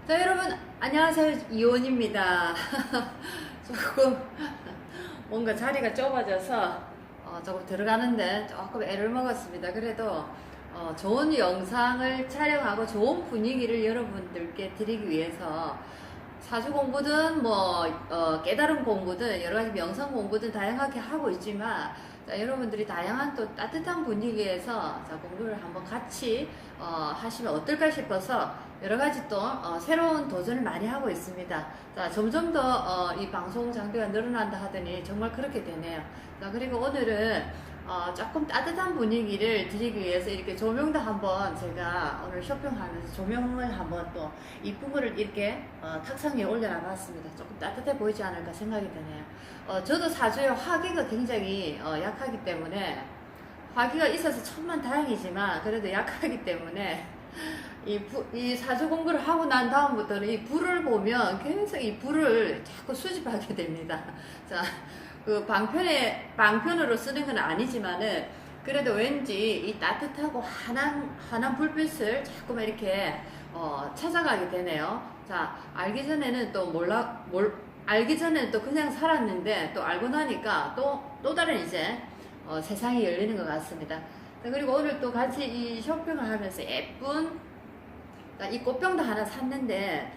자, 여러분 안녕하세요. 이온입니다. 조금 뭔가 자리가 좁아져서 조금 들어가는데 조금 애를 먹었습니다. 그래도 좋은 영상을 촬영하고 좋은 분위기를 여러분들께 드리기 위해서 사주 공부든 깨달음 공부든 여러 가지 명상 공부든 다양하게 하고 있지만, 자, 여러분들이 다양한 또 따뜻한 분위기에서 자, 공부를 한번 같이 하시면 어떨까 싶어서 여러 가지 또 새로운 도전을 많이 하고 있습니다. 자, 점점 더 이 방송 장비가 늘어난다 하더니 정말 그렇게 되네요. 자, 그리고 오늘은 조금 따뜻한 분위기를 드리기 위해서 이렇게 조명도 한번 제가 오늘 쇼핑하면서 조명을 한번 또 이쁜 거를 이렇게 탁상 위에 올려놔 봤습니다. 조금 따뜻해 보이지 않을까 생각이 드네요. 저도 사주에 화기가 굉장히 약하기 때문에, 화기가 있어서 천만 다행이지만 그래도 약하기 때문에 이 사주 공부를 하고 난 다음부터는 이 불을 보면 계속 이 불을 자꾸 수집하게 됩니다. 자, 그 방편으로 쓰는 건 아니지만은 그래도 왠지 이 따뜻하고 환한 불빛을 자꾸만 이렇게 찾아가게 되네요. 자, 알기 전에는 알기 전에는 또 그냥 살았는데 또 알고 나니까 또 다른 이제 세상이 열리는 것 같습니다. 자, 그리고 오늘 또 같이 이 쇼핑을 하면서 예쁜 이 꽃병도 하나 샀는데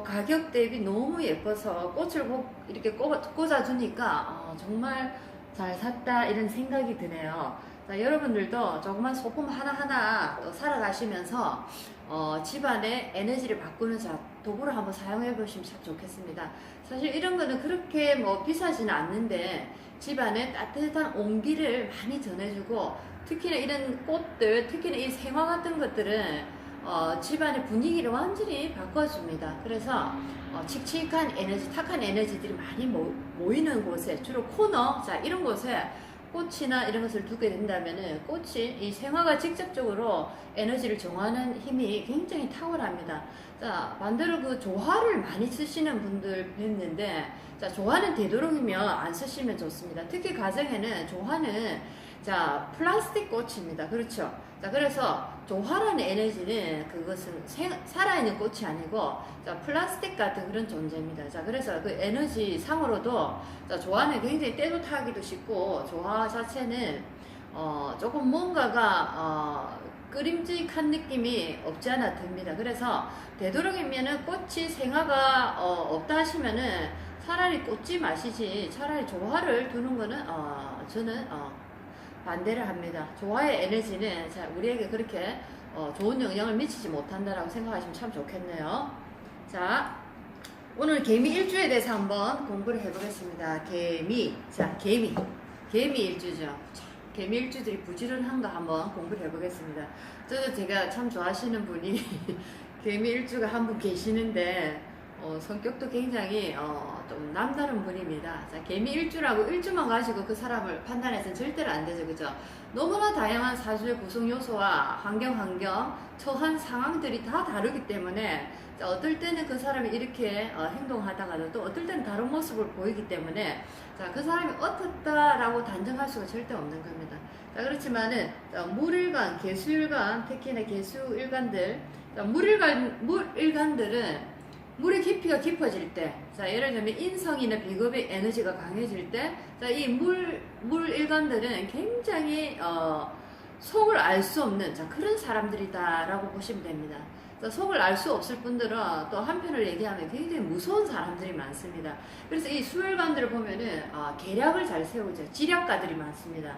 가격 대비 너무 예뻐서 꽃을 이렇게 꽂아주니까 정말 잘 샀다 이런 생각이 드네요. 자, 여러분들도 조그만 소품 하나하나 또 살아가시면서 집안의 에너지를 바꾸는 도구를 한번 사용해 보시면 참 좋겠습니다. 사실 이런 거는 그렇게 비싸지는 않는데 집안에 따뜻한 온기를 많이 전해주고, 특히나 이런 꽃들, 특히나 이 생화 같은 것들은 집안의 분위기를 완전히 바꿔줍니다. 그래서 칙칙한 에너지, 탁한 에너지들이 많이 모이는 곳에, 주로 코너, 자, 이런 곳에 꽃이나 이런 것을 두게 된다면은 꽃이 이 생화가 직접적으로 에너지를 정화하는 힘이 굉장히 탁월합니다. 자, 반대로 그 조화를 많이 쓰시는 분들 뵀는데, 자, 조화는 되도록이면 안 쓰시면 좋습니다. 특히 가정에는 조화는 자, 플라스틱 꽃입니다. 그렇죠? 자, 그래서 조화라는 에너지는 그것은 살아있는 꽃이 아니고 자, 플라스틱 같은 그런 존재입니다. 자, 그래서 그 에너지 상으로도 자, 조화는 굉장히 때도 타기도 쉽고, 조화 자체는 조금 뭔가가 끄림직한 느낌이 없지 않아 듭니다. 그래서 되도록이면은 꽃이 생화가 없다 하시면은 차라리 꽂지 마시지, 차라리 조화를 두는 거는 저는 반대를 합니다. 조화의 에너지는 우리에게 그렇게 좋은 영향을 미치지 못한다라고 생각하시면 참 좋겠네요. 자, 오늘 개미 일주에 대해서 한번 공부를 해보겠습니다. 개미 일주죠. 개미 일주들이 부지런한가 한번 공부를 해보겠습니다. 저도 제가 참 좋아하시는 분이 개미 일주가 한 분 계시는데 성격도 굉장히 좀 남다른 분입니다. 자, 개미 일주라고 일주만 가지고 그 사람을 판단해서는 절대로 안 되죠. 그죠? 너무나 다양한 사주의 구성 요소와 환경, 처한 상황들이 다 다르기 때문에, 자, 어떨 때는 그 사람이 이렇게 행동하다가도 또 어떨 때는 다른 모습을 보이기 때문에, 자, 그 사람이 어떻다라고 단정할 수가 절대 없는 겁니다. 자, 그렇지만은 물일간, 개수일간, 특히나 개수일간들, 물일간들은 물의 깊이가 깊어질 때, 자, 예를 들면 인성이나 비겁의 에너지가 강해질 때, 자, 이 물일관들은 굉장히 속을 알 수 없는 그런 사람들이다라고 보시면 됩니다. 자, 속을 알 수 없을 분들은 또 한편을 얘기하면 굉장히 무서운 사람들이 많습니다. 그래서 이 수혈관들을 보면은 계략을 잘 세우죠. 지략가들이 많습니다.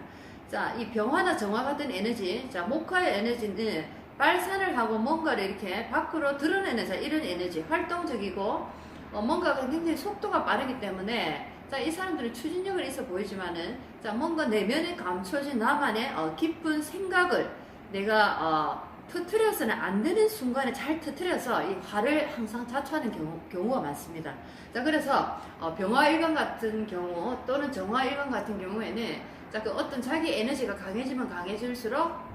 자, 이 병화나 정화 같은 에너지, 자, 목화의 에너지는 발산을 하고 뭔가를 이렇게 밖으로 드러내는 이런 에너지, 활동적이고 뭔가가 굉장히 속도가 빠르기 때문에, 자, 이 사람들은 추진력은 있어 보이지만은, 자, 뭔가 내면에 감춰진 나만의 깊은 생각을 내가 터트려서는 안 되는 순간에 잘 터트려서 이 화를 항상 자초하는 경우가 많습니다. 자, 그래서 병화일관 같은 경우 또는 정화일관 같은 경우에는, 자, 그 어떤 자기 에너지가 강해지면 강해질수록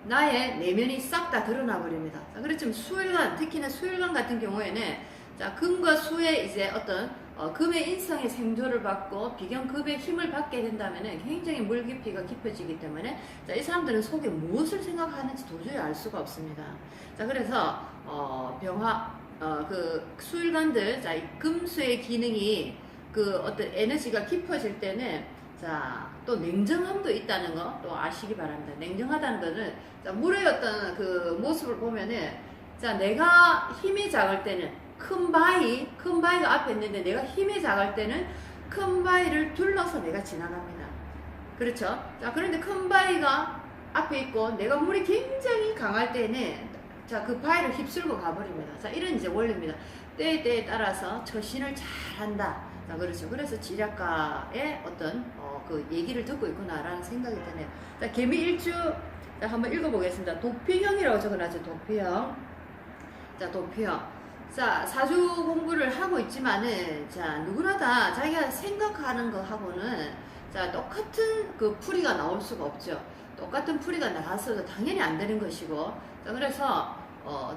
나의 내면이 싹 다 드러나 버립니다. 그렇지만 수일관, 특히나 수일관 같은 경우에는, 자, 금과 수의 이제 어떤 금의 인성의 생조를 받고 비경급의 힘을 받게 된다면은 굉장히 물 깊이가 깊어지기 때문에, 자, 이 사람들은 속에 무엇을 생각하는지 도저히 알 수가 없습니다. 자, 그래서 그 수일관들, 자, 이 금수의 기능이 그 어떤 에너지가 깊어질 때는 자, 또 냉정함도 있다는 거 또 아시기 바랍니다. 냉정하다는 거는 자, 물의 어떤 그 모습을 보면은 자, 내가 힘이 작을 때는 큰 바위가 앞에 있는데 내가 힘이 작을 때는 큰 바위를 둘러서 내가 지나갑니다. 그렇죠? 자, 그런데 큰 바위가 앞에 있고 내가 물이 굉장히 강할 때는 자, 그 바위를 휩쓸고 가버립니다. 자, 이런 이제 원리입니다. 때에 따라서 처신을 잘 한다. 자, 그렇죠. 그래서 지략가의 어떤 그 얘기를 듣고 있구나라는 생각이 드네요. 자, 개미일주 자, 한번 읽어보겠습니다. 도피형이라고 적어놨죠. 도피형. 자, 도피형. 자, 사주 공부를 하고 있지만은 자, 누구나 다 자기가 생각하는 거하고는 자, 똑같은 그 풀이가 나올 수가 없죠. 똑같은 풀이가 나왔어도 당연히 안 되는 것이고, 자, 그래서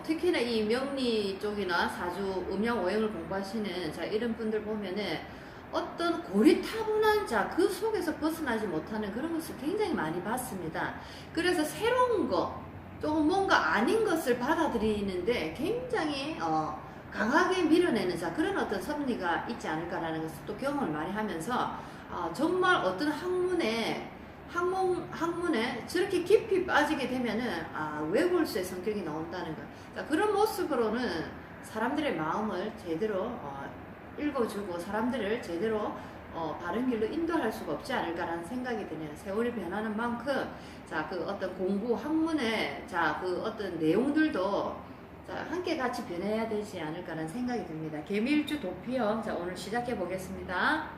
특히나 이 명리 쪽이나 사주 음양 오행을 공부하시는 자, 이런 분들 보면은 어떤 고리타분한 자, 그 속에서 벗어나지 못하는 그런 것을 굉장히 많이 봤습니다. 그래서 새로운 거, 조금 뭔가 아닌 것을 받아들이는데 굉장히 강하게 밀어내는 자, 그런 어떤 섭리가 있지 않을까라는 것을 또 경험을 많이 하면서 정말 어떤 학문에 저렇게 깊이 빠지게 되면은 외골수의 성격이 나온다는 것. 자, 그런 모습으로는 사람들의 마음을 제대로 읽어주고 사람들을 제대로 바른 길로 인도할 수가 없지 않을까라는 생각이 드네요. 세월이 변하는 만큼 자, 그 어떤 공부 학문의 자, 그 어떤 내용들도 자, 함께 같이 변해야 되지 않을까라는 생각이 듭니다. 개미일주 도피형 자, 오늘 시작해 보겠습니다.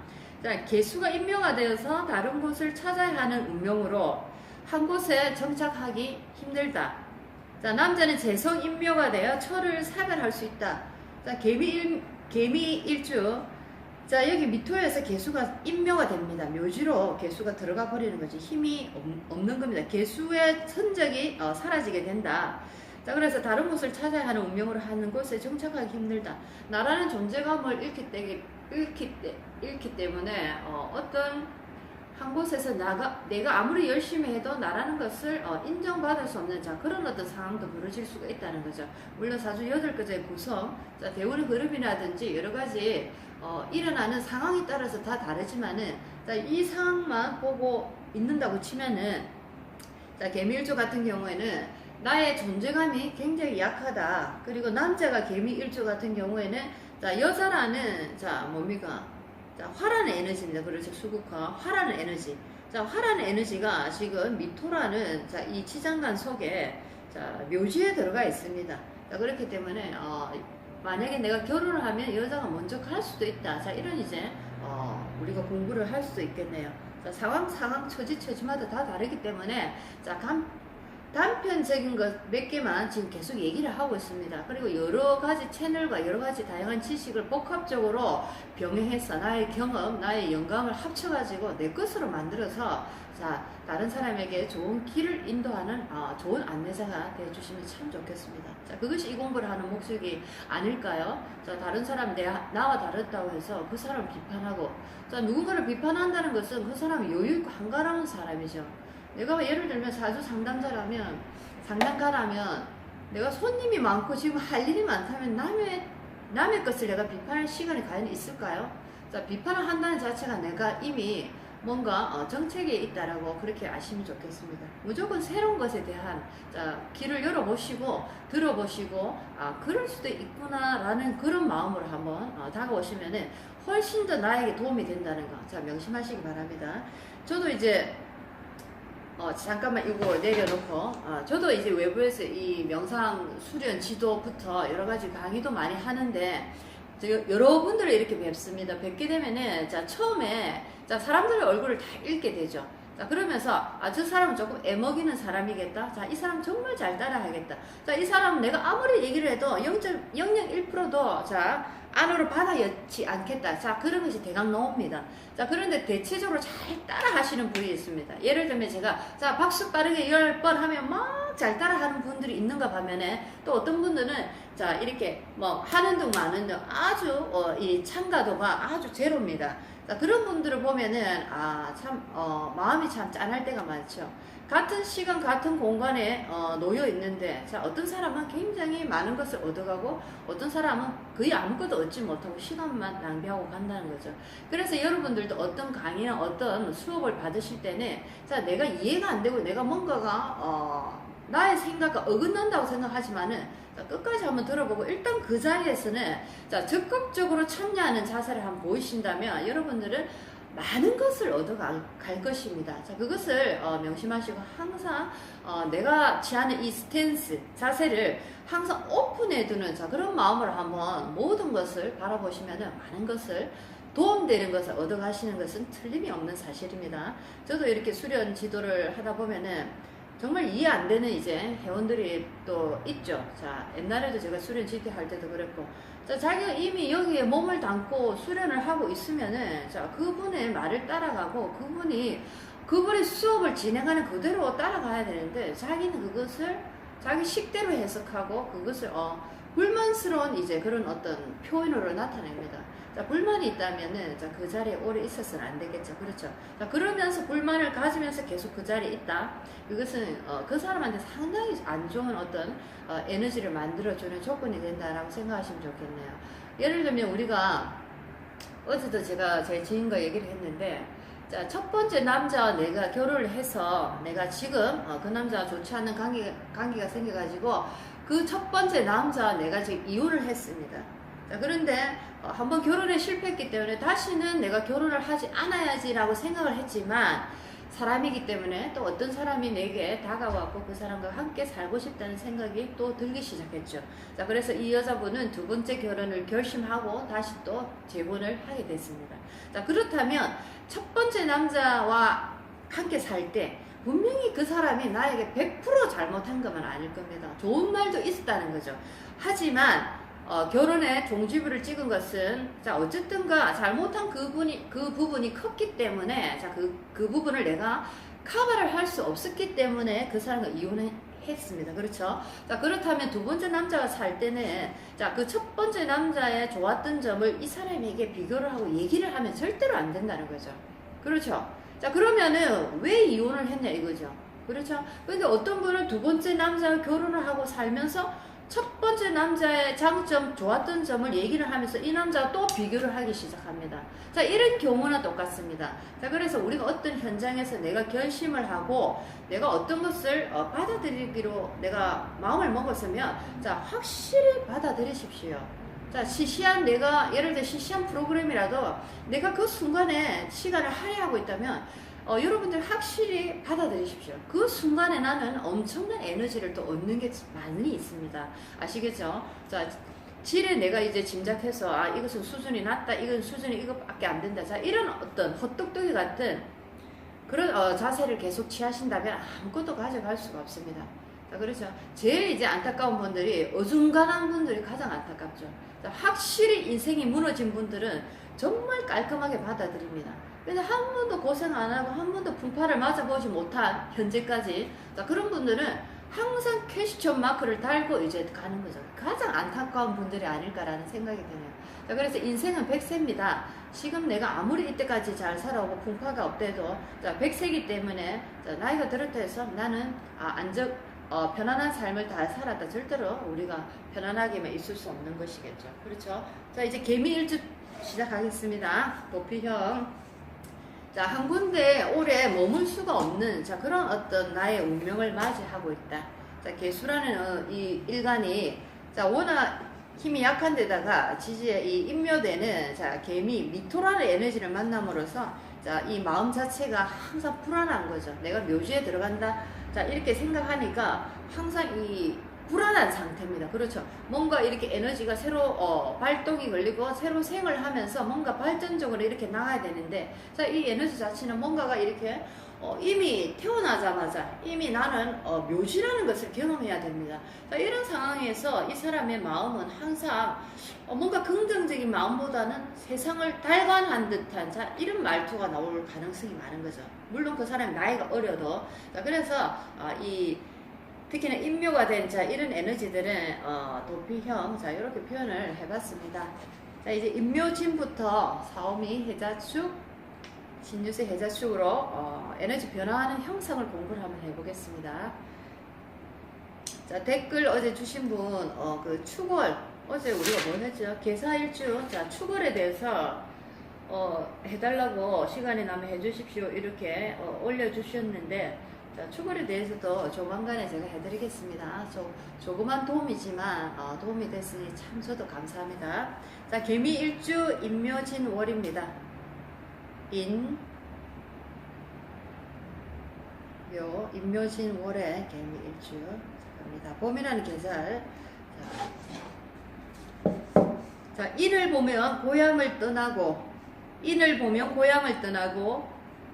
자, 개수가 임묘가 되어서 다른 곳을 찾아야 하는 운명으로 한 곳에 정착하기 힘들다. 자, 남자는 재성 임묘가 되어 철을 사별할 수 있다. 자, 개미일주. 자, 여기 미토에서 개수가 임묘가 됩니다. 묘지로 개수가 들어가 버리는 거지. 힘이 없는 겁니다. 개수의 흔적이 사라지게 된다. 자, 그래서 다른 곳을 찾아야 하는 운명으로 하는 곳에 정착하기 힘들다. 나라는 존재감을 잃기 때문에 어떤 한 곳에서 내가 아무리 열심히 해도 나라는 것을 인정받을 수 없는 자, 그런 어떤 상황도 벌어질 수가 있다는 거죠. 물론 사주 8가지의 구성, 자, 대운의 흐름이라든지 여러 가지 일어나는 상황에 따라서 다 다르지만은 자, 이 상황만 보고 있는다고 치면은 자, 개미일주 같은 경우에는 나의 존재감이 굉장히 약하다. 그리고 남자가 개미일주 같은 경우에는 자, 여자라는 자, 뭡니까? 자, 화라는 에너지입니다. 그렇죠. 수국화 화라는 에너지. 자, 화라는 에너지가 지금 미토라는 자, 이 지장간 속에 자, 묘지에 들어가 있습니다. 자, 그렇기 때문에 만약에 내가 결혼을 하면 여자가 먼저 갈 수도 있다. 자, 이런 이제 우리가 공부를 할 수도 있겠네요. 자, 상황 처지마다 다 다르기 때문에 자, 단편적인 것 몇 개만 지금 계속 얘기를 하고 있습니다. 그리고 여러 가지 채널과 여러 가지 다양한 지식을 복합적으로 병행해서 나의 경험, 나의 영감을 합쳐가지고 내 것으로 만들어서 자, 다른 사람에게 좋은 길을 인도하는 좋은 안내자가 되어주시면 참 좋겠습니다. 자, 그것이 이 공부를 하는 목적이 아닐까요? 자, 다른 사람 나와 다르다고 해서 그 사람을 비판하고 자, 누군가를 비판한다는 것은 그 사람이 여유있고 한가로운 사람이죠. 내가 예를 들면 사주 상담가라면 내가 손님이 많고 지금 할 일이 많다면 남의 것을 내가 비판할 시간이 과연 있을까요? 자, 비판을 한다는 자체가 내가 이미 뭔가 정책에 있다라고 그렇게 아시면 좋겠습니다. 무조건 새로운 것에 대한 자, 길을 열어보시고 들어보시고 그럴 수도 있구나라는 그런 마음으로 한번 다가오시면은 훨씬 더 나에게 도움이 된다는 거 자, 명심하시기 바랍니다. 저도 이제 잠깐만 이거 내려놓고 저도 이제 외부에서 이 명상 수련 지도부터 여러 가지 강의도 많이 하는데 여러분들을 이렇게 뵙습니다. 뵙게 되면은 자, 처음에 자, 사람들의 얼굴을 다 읽게 되죠. 자, 그러면서 저 사람은 조금 애먹이는 사람이겠다. 자, 이 사람 정말 잘 따라하겠다. 자, 이 사람은 내가 아무리 얘기를 해도 0.001%도 자, 안으로 받아였지 않겠다. 자, 그런 것이 대강 나옵니다. 자, 그런데 대체적으로 잘 따라 하시는 분이 있습니다. 예를 들면 제가, 자, 박수 빠르게 10번 하면 막 잘 따라 하는 분들이 있는가 반면에 또 어떤 분들은 자, 이렇게 뭐 하는 둥 마는 둥 아주, 이 참가도가 아주 제로입니다. 자, 그런 분들을 보면은, 마음이 참 짠할 때가 많죠. 같은 시간, 같은 공간에 놓여 있는데, 자, 어떤 사람은 굉장히 많은 것을 얻어가고, 어떤 사람은 거의 아무것도 얻지 못하고 시간만 낭비하고 간다는 거죠. 그래서 여러분들도 어떤 강의나 어떤 수업을 받으실 때는, 자, 내가 이해가 안 되고 내가 뭔가가, 나의 생각과 어긋난다고 생각하지만은, 자, 끝까지 한번 들어보고 일단 그 자리에서는 자, 적극적으로 참여하는 자세를 한번 보이신다면 여러분들은 많은 것을 얻어갈 것입니다. 자, 그것을 명심하시고 항상 내가 취하는 이 스탠스, 자세를 항상 오픈해 두는 자, 그런 마음으로 한번 모든 것을 바라보시면은 많은 것을 도움되는 것을 얻어가시는 것은 틀림이 없는 사실입니다. 저도 이렇게 수련 지도를 하다 보면은 정말 이해 안 되는 이제 회원들이 또 있죠. 자, 옛날에도 제가 수련 지도할 때도 그랬고, 자, 자기가 이미 여기에 몸을 담고 수련을 하고 있으면은, 자, 그분의 말을 따라가고, 그분이 수업을 진행하는 그대로 따라가야 되는데, 자기는 그것을 자기 식대로 해석하고, 그것을, 불만스러운 이제 그런 어떤 표현으로 나타냅니다. 자, 불만이 있다면은, 자, 그 자리에 오래 있어서는 안 되겠죠. 그렇죠. 자, 그러면서 불만을 가지면서 계속 그 자리에 있다. 그것은, 그 사람한테 상당히 안 좋은 어떤, 에너지를 만들어주는 조건이 된다라고 생각하시면 좋겠네요. 예를 들면 우리가, 어제도 제가 제 지인과 얘기를 했는데, 자, 첫 번째 남자와 내가 결혼을 해서 내가 지금, 그 남자와 좋지 않은 관계가 생겨가지고, 그 첫 번째 남자와 내가 지금 이혼을 했습니다. 자, 그런데 한번 결혼에 실패했기 때문에 다시는 내가 결혼을 하지 않아야지라고 생각을 했지만 사람이기 때문에 또 어떤 사람이 내게 다가왔고 그 사람과 함께 살고 싶다는 생각이 또 들기 시작했죠. 자, 그래서 이 여자분은 두 번째 결혼을 결심하고 다시 또 재혼을 하게 됐습니다. 자, 그렇다면 첫 번째 남자와 함께 살 때 분명히 그 사람이 나에게 100% 잘못한 것만 아닐 겁니다. 좋은 말도 있었다는 거죠. 하지만 결혼에 종지부를 찍은 것은, 자, 어쨌든가 잘못한 그 부분이 컸기 때문에, 자, 그 부분을 내가 커버를 할 수 없었기 때문에 그 사람과 이혼했습니다. 그렇죠? 자, 그렇다면 두 번째 남자가 살 때는, 자, 그 첫 번째 남자의 좋았던 점을 이 사람에게 비교를 하고 얘기를 하면 절대로 안 된다는 거죠. 그렇죠? 자, 그러면은 왜 이혼을 했냐 이거죠. 그렇죠? 근데 어떤 분은 두 번째 남자와 결혼을 하고 살면서 첫 번째 남자의 장점, 좋았던 점을 얘기를 하면서 이 남자와 또 비교를 하기 시작합니다. 자, 이런 경우는 똑같습니다. 자, 그래서 우리가 어떤 현장에서 내가 결심을 하고 내가 어떤 것을 받아들이기로 내가 마음을 먹었으면, 자, 확실히 받아들이십시오. 자, 예를 들어 시시한 프로그램이라도 내가 그 순간에 시간을 할애하고 있다면, 여러분들 확실히 받아들이십시오. 그 순간에 나는 엄청난 에너지를 또 얻는 게 많이 있습니다. 아시겠죠? 자, 질에 내가 이제 짐작해서, 이것은 수준이 낮다, 이건 수준이 이것밖에 안 된다. 자, 이런 어떤 헛똑똑이 같은 그런 자세를 계속 취하신다면 아무것도 가져갈 수가 없습니다. 자, 그렇죠. 제일 이제 안타까운 분들이 어중간한 분들이 가장 안타깝죠. 자, 확실히 인생이 무너진 분들은 정말 깔끔하게 받아들입니다. 근데 한 번도 고생 안 하고 한 번도 분파를 맞아보지 못한 현재까지, 자, 그런 분들은 항상 퀘스천 마크를 달고 이제 가는 거죠. 가장 안타까운 분들이 아닐까라는 생각이 드네요. 자, 그래서 인생은 100세입니다. 지금 내가 아무리 이때까지 잘 살아오고 분파가 없대도, 자, 100세이기 때문에, 자, 나이가 들었다 해서 나는 편안한 삶을 다 살았다. 절대로 우리가 편안하게만 있을 수 없는 것이겠죠. 그렇죠? 자, 이제 개미 일주 시작하겠습니다. 도피형. 자, 한 군데 오래 머물 수가 없는, 자, 그런 어떤 나의 운명을 맞이하고 있다. 자, 개수라는 이 일간이, 자, 워낙 힘이 약한 데다가 지지에 이 인묘되는, 자, 개미 미토라는 에너지를 만남으로써, 자, 이 마음 자체가 항상 불안한 거죠. 내가 묘지에 들어간다. 자, 이렇게 생각하니까 항상 이 불안한 상태입니다. 그렇죠. 뭔가 이렇게 에너지가 새로 발동이 걸리고 새로 생을 하면서 뭔가 발전적으로 이렇게 나가야 되는데, 자, 이 에너지 자체는 뭔가가 이렇게 이미 태어나자마자 이미 나는 묘지라는 것을 경험해야 됩니다. 자, 이런 상황에서 이 사람의 마음은 항상 뭔가 긍정적인 마음보다는 세상을 달관한 듯한, 자, 이런 말투가 나올 가능성이 많은 거죠. 물론 그 사람이 나이가 어려도. 자, 그래서 특히나 인묘가 된, 자, 이런 에너지들은 도피형, 자, 이렇게 표현을 해봤습니다. 자, 이제 인묘진부터 사오미 해자축, 신유세 해자축으로 에너지 변화하는 형상을 공부를 한번 해보겠습니다. 자, 댓글 어제 주신 분, 그 축월, 어제 우리가 뭐 했죠? 개사일주, 자, 축월에 대해서 해달라고 시간이 나면 해주십시오. 이렇게 올려주셨는데, 자, 축월에 대해서도 조만간에 제가 해드리겠습니다. 조그만 도움이지만 도움이 됐으니 참 저도 감사합니다. 자, 개미일주 인묘진월입니다. 인묘진월의 개미일주 갑니다. 봄이라는 계절. 자, 인을 보면 고향을 떠나고, 인을 보면 고향을 떠나고,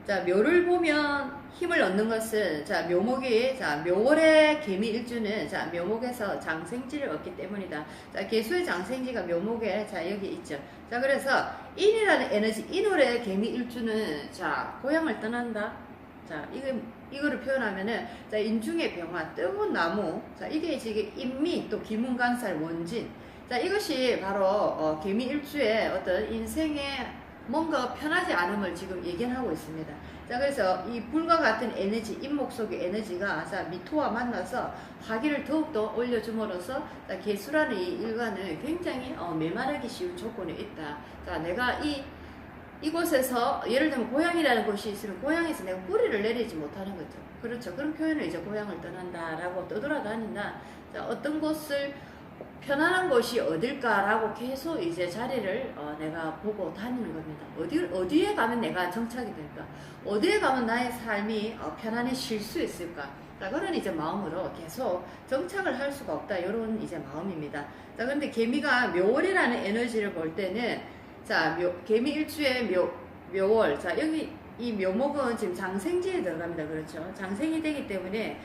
자, 묘를 보면 힘을 얻는 것은, 자, 묘목이, 자, 묘월의 개미일주는, 자, 묘목에서 장생지를 얻기 때문이다. 자, 개수의 장생지가 묘목에, 자, 여기 있죠. 자, 그래서 인이라는 에너지, 인월의 개미일주는, 자, 고향을 떠난다. 자, 이거를 표현하면은, 자, 인중의 병화, 뜨거운 나무, 자, 이게 지금 인미, 또 기문간살, 원진. 자, 이것이 바로 개미일주의 어떤 인생의 뭔가 편하지 않음을 지금 예견하고 있습니다. 자, 그래서 이 불과 같은 에너지, 인목 속의 에너지가, 자, 미토와 만나서 화기를 더욱더 올려줌으로써, 자, 개수라는 이 일간을 굉장히 메마르기 쉬운 조건에 있다. 자, 내가 이곳에서, 예를 들면 고향이라는 곳이 있으면 고향에서 내가 뿌리를 내리지 못하는 거죠. 그렇죠. 그런 표현을 이제 고향을 떠난다라고 떠돌아다닌다. 자, 어떤 곳을 편안한 곳이 어딜까라고 계속 이제 자리를 내가 보고 다니는 겁니다. 어디에 가면 내가 정착이 될까? 어디에 가면 나의 삶이 편안해질 수 있을까? 자, 그런 이제 마음으로 계속 정착을 할 수가 없다. 이런 이제 마음입니다. 자, 그런데 개미가 묘월이라는 에너지를 볼 때는, 자, 개미 일주의 묘월. 자, 여기 이 묘목은 지금 장생지에 들어갑니다. 그렇죠? 장생이 되기 때문에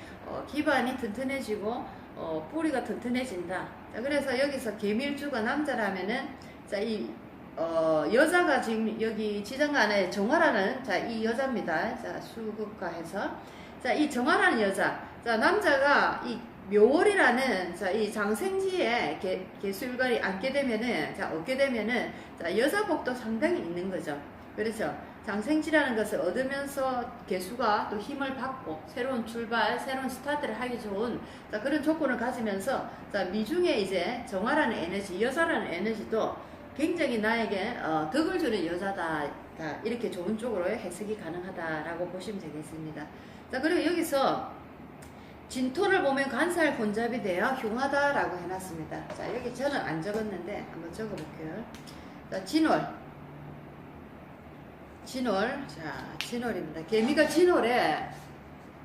기반이 튼튼해지고 뿌리가 튼튼해진다. 자, 그래서 여기서 개미일주가 남자라면은, 자, 여자가 지금 여기 지장 안에 정화라는, 자, 이 여자입니다. 자, 수국과 해서. 자, 이 정화라는 여자. 자, 남자가 이 묘월이라는, 자, 이 장생지에 개수일간이 앉게 되면은, 자, 얻게 되면은, 자, 여자복도 상당히 있는 거죠. 그렇죠? 장생지라는 것을 얻으면서 개수가 또 힘을 받고 새로운 출발, 새로운 스타트를 하기 좋은, 자, 그런 조건을 가지면서, 자, 미중에 이제 정화라는 에너지, 여자라는 에너지도 굉장히 나에게 덕을 주는 여자다. 자, 이렇게 좋은 쪽으로 해석이 가능하다라고 보시면 되겠습니다. 자, 그리고 여기서 진토를 보면 간살 혼잡이 되어 흉하다라고 해놨습니다. 자, 여기 저는 안 적었는데 한번 적어볼게요. 자, 진월, 자, 진월입니다. 개미가 진월에,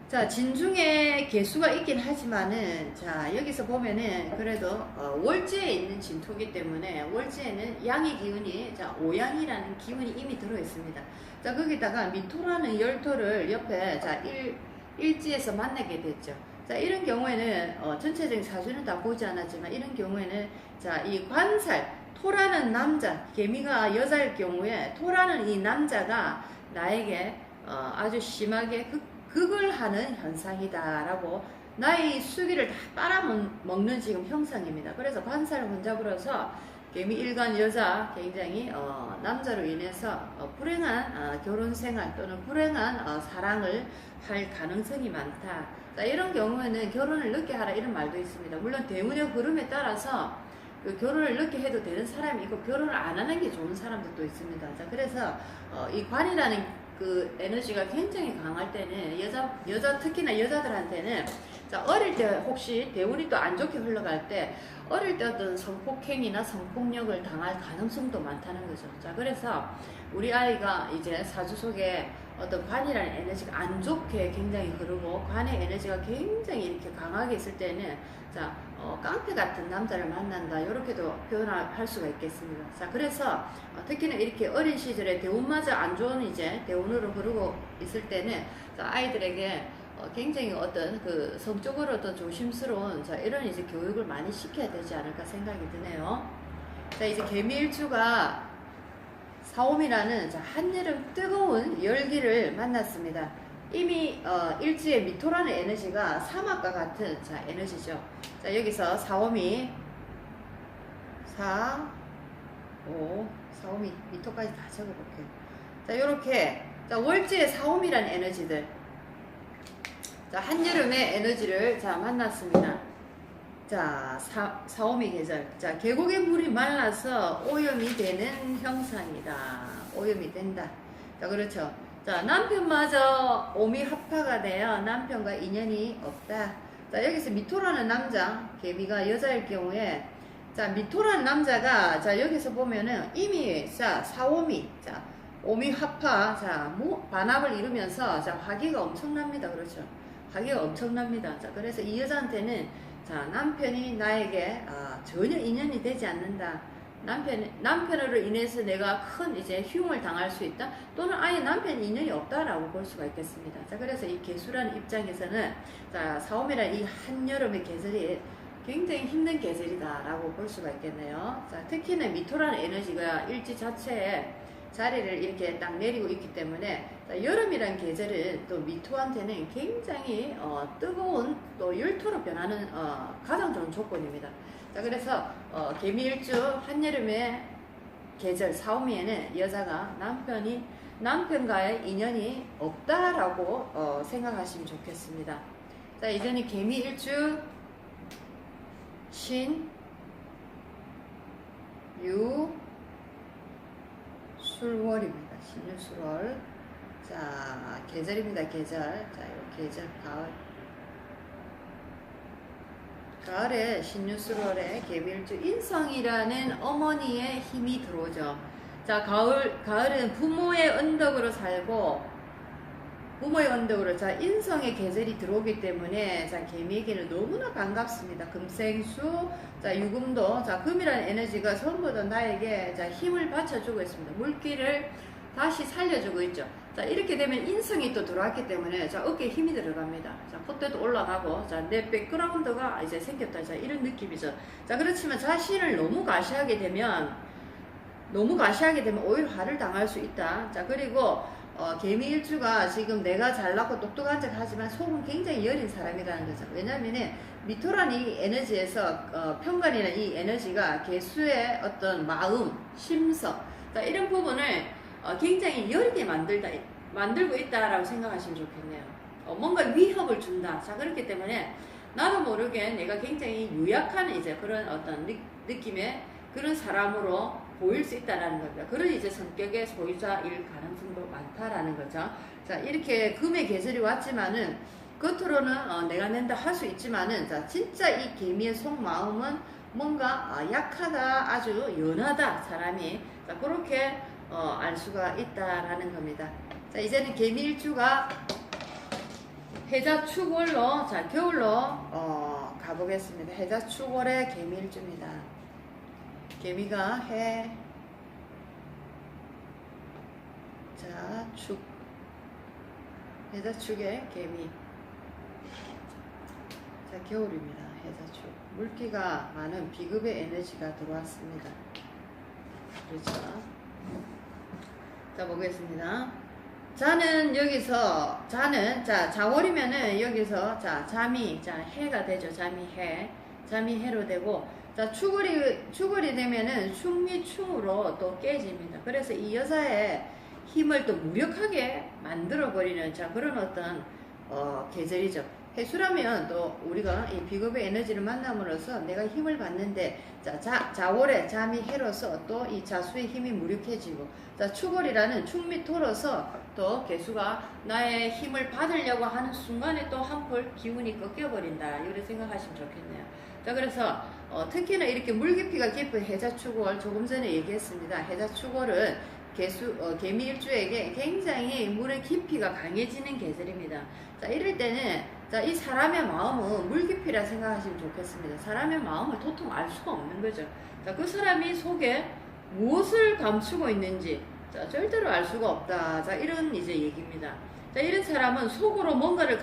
자, 진중에 개수가 있긴 하지만은, 자, 여기서 보면은 그래도 월지에 있는 진토기 때문에 월지에는 양의 기운이, 자, 오양이라는 기운이 이미 들어 있습니다. 자, 거기다가 미토라는 열토를 옆에, 자, 일지에서 만나게 됐죠. 자, 이런 경우에는 전체적인 사주는 다 보지 않았지만, 이런 경우에는, 자, 이 관살, 토라는 남자, 개미가 여자일 경우에 토라는 이 남자가 나에게 아주 심하게 극을 하는 현상이다라고, 나의 수기를 다 빨아먹는 지금 형상입니다. 그래서 관살 혼잡으로서 개미 일간 여자, 굉장히 남자로 인해서 불행한 결혼생활 또는 불행한 사랑을 할 가능성이 많다. 자, 이런 경우에는 결혼을 늦게 하라, 이런 말도 있습니다. 물론 대운의 흐름에 따라서 그 결혼을 늦게 해도 되는 사람이 있고 결혼을 안 하는 게 좋은 사람들도 있습니다. 자, 그래서 이 관이라는 그 에너지가 굉장히 강할 때는 여자 특히나 여자들한테는, 자, 어릴 때 혹시 대운이 또 안 좋게 흘러갈 때 어릴 때 어떤 성폭행이나 성폭력을 당할 가능성도 많다는 거죠. 자, 그래서 우리 아이가 이제 사주 속에 어떤 관이라는 에너지가 안 좋게 굉장히 흐르고 관의 에너지가 굉장히 이렇게 강하게 있을 때는 자 깡패 같은 남자를 만난다 이렇게도 표현할 수가 있겠습니다. 자 그래서 특히나 이렇게 어린 시절에 대운마저 안 좋은 이제 대운으로 흐르고 있을 때는 자, 아이들에게 굉장히 어떤 그 성적으로 더 조심스러운 자 이런 이제 교육을 많이 시켜야 되지 않을까 생각이 드네요. 자 이제 개미일주가 사옴이라는 자, 한여름 뜨거운 열기를 만났습니다. 이미 일지의 미토라는 에너지가 사막과 같은 자 에너지죠. 자 여기서 사옴이 4, 5, 사옴이 미토까지 다 적어볼게요. 자 이렇게 자 월지의 사옴이라는 에너지들 자 한여름의 에너지를 자 만났습니다. 자 사오미 계절 자 계곡의 물이 말라서 오염이 되는 형상이다. 오염이 된다. 자 그렇죠. 자 남편마저 오미합파가 되어 남편과 인연이 없다. 자 여기서 미토라는 남자 개미가 여자일 경우에 자 미토라는 남자가 자 여기서 보면은 이미 자 사오미 자 오미합파 자 반합을 이루면서 자 화기가 엄청납니다. 그렇죠. 화기가 엄청납니다. 자 그래서 이 여자한테는 자 남편이 나에게 전혀 인연이 되지 않는다. 남편으로 인해서 내가 큰 이제 흉을 당할 수 있다. 또는 아예 남편 인연이 없다라고 볼 수가 있겠습니다. 자 그래서 이 개수라는 입장에서는 자 사오미라는 이 한여름의 계절이 굉장히 힘든 계절이다라고 볼 수가 있겠네요. 자 특히나 미토라는 에너지가 일지 자체에 자리를 이렇게 딱 내리고 있기 때문에 자, 여름이란 계절은 또 미토한테는 굉장히 뜨거운 또 열토로 변하는 가장 좋은 조건입니다. 자 그래서 개미일주 한여름의 계절 사오미에는 여자가 남편과의 인연이 없다라고 생각하시면 좋겠습니다. 자 이제는 개미일주 신, 유, 술월입니다. 신유술월. 자, 계절입니다. 계절. 자, 이 계절 가을. 가을에 신유술월에 개미일주 인성이라는 어머니의 힘이 들어오죠. 자, 가을은 부모의 언덕으로 살고 부모의 언덕으로 자 인성의 계절이 들어오기 때문에 자 개미에게는 너무나 반갑습니다. 금생수 자 유금도 자 금이라는 에너지가 전부 다 나에게 자 힘을 받쳐주고 있습니다. 물기를 다시 살려주고 있죠. 자 이렇게 되면 인성이 또 들어왔기 때문에 자 어깨에 힘이 들어갑니다. 자 콧대도 올라가고 자 내 백그라운드가 이제 생겼다. 자 이런 느낌이죠. 자 그렇지만 자신을 너무 과시하게 되면 오히려 화를 당할 수 있다. 자 그리고 개미일주가 지금 내가 잘났고 똑똑한 척 하지만 속은 굉장히 여린 사람이라는 거죠. 왜냐면은 미토라는 이 에너지에서 편관이라는 이 에너지가 개수의 어떤 마음, 심성 자, 이런 부분을 굉장히 여리게 만들고 있다라고 생각하시면 좋겠네요. 뭔가 위협을 준다. 자 그렇기 때문에 나도 모르게 내가 굉장히 유약한 이제 그런 어떤 느낌의 그런 사람으로 보일 수 있다라는 겁니다. 그런 이제 성격의 소유자일 가능성도 많다라는 거죠. 자, 이렇게 금의 계절이 왔지만은 겉으로는 내가 낸다 할 수 있지만은 자, 진짜 이 개미의 속마음은 뭔가 약하다, 아주 연하다 사람이 자, 그렇게 알 수가 있다라는 겁니다. 자, 이제는 개미일주가 해자축월로 자, 겨울로 가보겠습니다. 해자축월의 개미일주입니다. 개미가 해, 자, 축, 해자축의 개미. 자, 겨울입니다. 해자축. 물기가 많은 비급의 에너지가 들어왔습니다. 그렇죠. 자, 보겠습니다. 자는 여기서, 자, 자월이면은 여기서, 자, 잠이, 자, 해가 되죠. 잠이 해. 잠이 해로 되고, 자, 축월이 되면은 충미충으로 또 깨집니다. 그래서 이 여자의 힘을 또 무력하게 만들어버리는 자, 그런 어떤, 계절이죠. 해수라면 또 우리가 이 비겁의 에너지를 만남으로써 내가 힘을 받는데, 자, 자월에 잠이 해로서 또 이 자수의 힘이 무력해지고, 자, 축월이라는 충미토로서 또 개수가 나의 힘을 받으려고 하는 순간에 또 한풀 기운이 꺾여버린다. 이렇게 생각하시면 좋겠네요. 자, 그래서 특히나 이렇게 물깊이가 깊은 해자축월 조금 전에 얘기했습니다. 해자축월은 개미일주에게 굉장히 물의 깊이가 강해지는 계절입니다. 자, 이럴 때는 자, 이 사람의 마음은 물 깊이라 생각하시면 좋겠습니다. 사람의 마음을 도통 알 수가 없는 거죠. 자, 그 사람이 속에 무엇을 감추고 있는지 자, 절대로 알 수가 없다. 자, 이런 이제 얘기입니다. 자, 이런 사람은 속으로 뭔가를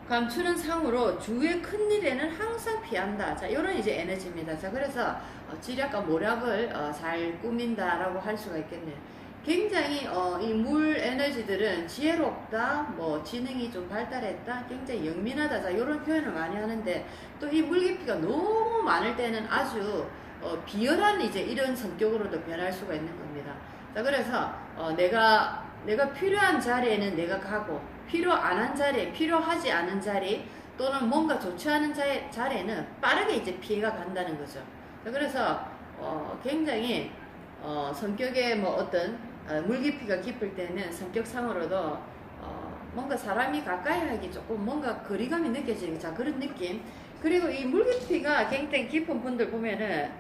감추는 상으로 주위의 큰 일에는 항상 피한다. 자, 이런 이제 에너지입니다. 자, 그래서 지략과 모략을 잘 꾸민다라고 할 수가 있겠네요. 굉장히 이 물 에너지들은 지혜롭다, 뭐 지능이 좀 발달했다, 굉장히 영민하다. 자, 이런 표현을 많이 하는데 또 이 물 깊이가 너무 많을 때는 아주 비열한 이제 이런 성격으로도 변할 수가 있는 겁니다. 자, 그래서 내가 필요한 자리에는 내가 가고 필요 안 한 자리에 필요하지 않은 자리 또는 뭔가 좋지 않은 자리에는 빠르게 이제 피해가 간다는 거죠. 자, 그래서 굉장히 성격의 뭐 어떤 물 깊이가 깊을 때는 성격상으로도 뭔가 사람이 가까이 하기 조금 뭔가 거리감이 느껴지는 자 그런 느낌. 그리고 이 물 깊이가 굉장히 깊은 분들 보면은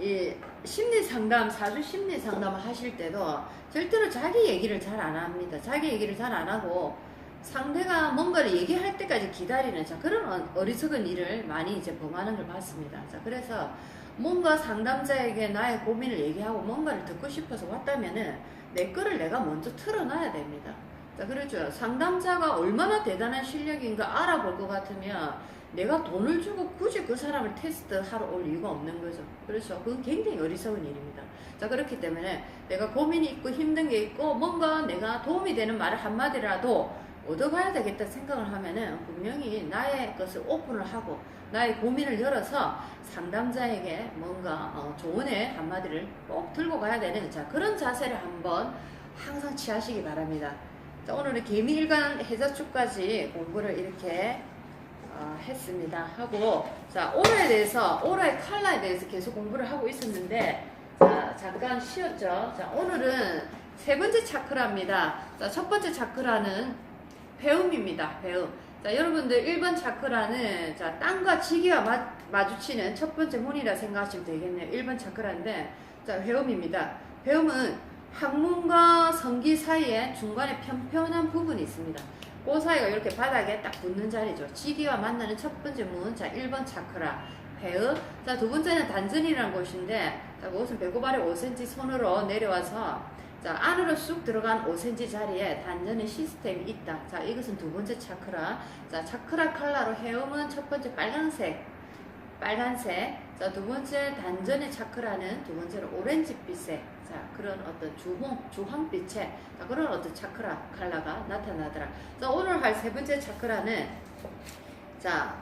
이 심리 상담, 사주 심리 상담을 하실 때도 절대로 자기 얘기를 잘 안 합니다. 자기 얘기를 잘 안 하고 상대가 뭔가를 얘기할 때까지 기다리는 자 그런 어리석은 일을 많이 이제 범하는 걸 봤습니다. 자, 그래서 뭔가 상담자에게 나의 고민을 얘기하고 뭔가를 듣고 싶어서 왔다면은 내 거를 내가 먼저 틀어놔야 됩니다. 자, 그렇죠. 상담자가 얼마나 대단한 실력인가 알아볼 것 같으면 내가 돈을 주고 굳이 그 사람을 테스트하러 올 이유가 없는 거죠. 그렇죠. 그건 굉장히 어리석은 일입니다. 자, 그렇기 때문에 내가 고민이 있고 힘든 게 있고 뭔가 내가 도움이 되는 말을 한마디라도 얻어가야 되겠다 생각을 하면은 분명히 나의 것을 오픈을 하고 나의 고민을 열어서 상담자에게 뭔가 조언의 한마디를 꼭 들고 가야 되는 자 그런 자세를 한번 항상 취하시기 바랍니다. 자, 오늘은 개미일간 해자축까지 공부를 이렇게 했습니다. 하고 자 오라에 대해서 오라의 칼라에 대해서 계속 공부를 하고 있었는데 자 잠깐 쉬었죠. 자 오늘은 세 번째 차크라입니다. 자 첫 번째 차크라는 배움입니다. 배움. 자 여러분들 1번 차크라는 자 땅과 지기와 마주치는 첫 번째 문이라 생각하시면 되겠네요. 1번 차크라인데 자 배움입니다. 배움은 학문과 성기 사이에 중간에 평평한 부분이 있습니다. 그 사이가 이렇게 바닥에 딱 붙는 자리죠. 지기와 만나는 첫 번째 문, 자 1번 차크라, 배읍. 자 두 번째는 단전이라는 곳인데, 자 그것은 배꼽 아래 5cm 손으로 내려와서 자 안으로 쑥 들어간 5cm 자리에 단전의 시스템이 있다. 자 이것은 두 번째 차크라. 자 차크라 컬러로 해움은 첫 번째 빨간색. 자 두 번째 단전의 차크라는 두 번째로 오렌지빛의 자 그런 어떤 주황빛의 자 그런 어떤 차크라 컬러가 나타나더라. 자 오늘 할 세 번째 차크라는 자